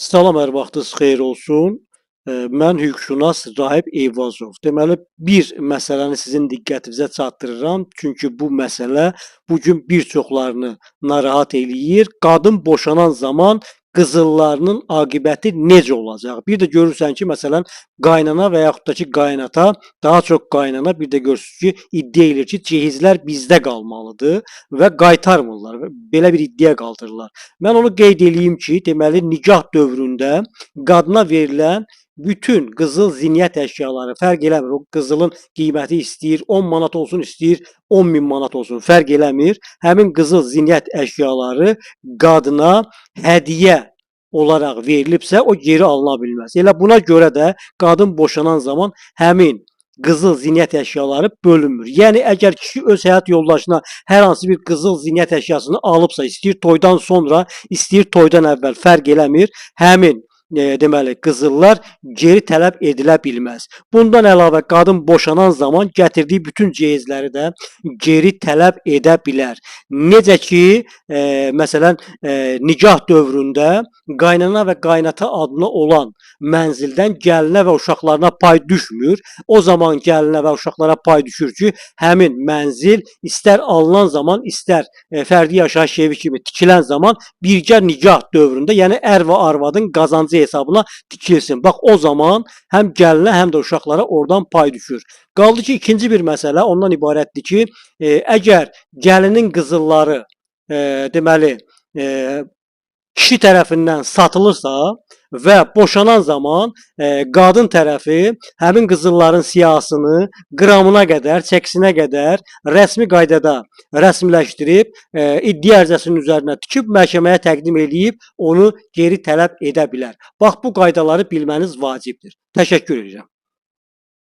Salam, hər vaxtınız xeyir olsun. Mən hüquqşünas Rahib Eyvazov. Deməli, bir məsələni sizin diqqətinizə çatdırıram. Çünki bu məsələ bu gün bir çoxlarını narahat eləyir. Qadın boşanan zaman qızıllarının aqibəti necə olacaq? Bir də görürsən ki, məsələn, qaynana və yaxud da ki, qaynata, daha çox qaynana bir də görürsünüz ki, iddia edir ki, cehizlər bizdə qalmalıdır və qaytarmırlar. Belə bir iddia qaldırırlar. Mən onu qeyd eləyim ki, deməli, nikah dövründə qadına verilən bütün qızıl zinət əşyaları fərq eləmir. O qızılın qiyməti istəyir 10 manat olsun, istəyir 10.000 manat olsun, fərq eləmir. Həmin qızıl zinət əşyaları qadına hədiyyə olaraq verilibsə, o geri alına bilməz. Elə buna görə də qadın boşanan zaman həmin qızıl zinət əşyaları bölünmür. Yəni, əgər kişi öz həyat yoldaşına hər hansı bir qızıl zinət əşyasını alıbsa, istəyir toydan sonra, istəyir toydan əvvəl, fərq eləmir, həmin deməli, qızıllar geri tələb edilə bilməz. Bundan əlavə, qadın boşanan zaman gətirdiyi bütün cehizləri də geri tələb edə bilər. Necə ki, məsələn, nikah dövründə qaynana və qaynata adına olan mənzildən gəlinə və uşaqlarına pay düşmür. O zaman gəlinə və uşaqlara pay düşür ki, həmin mənzil istər alınan zaman, istər fərdi yaşayış evi kimi tikilən zaman birgə nikah dövründə, yəni ər və arvadın qazancı hesabına tikilsin. Bax, o zaman həm gəlinə, həm də uşaqlara oradan pay düşür. Qaldı ki, ikinci bir məsələ ondan ibarətdir ki, əgər gəlinin qızılları deməli, kişi tərəfindən satılırsa və boşanan zaman qadın tərəfi həmin qızılların siyahısını qramına qədər, çəkisinə qədər rəsmi qaydada rəsmiləşdirib, iddia ərizəsinin üzərinə tikib, məhkəməyə təqdim edib, onu geri tələb edə bilər. Bax, bu qaydaları bilməniz vacibdir. Təşəkkür edirəm.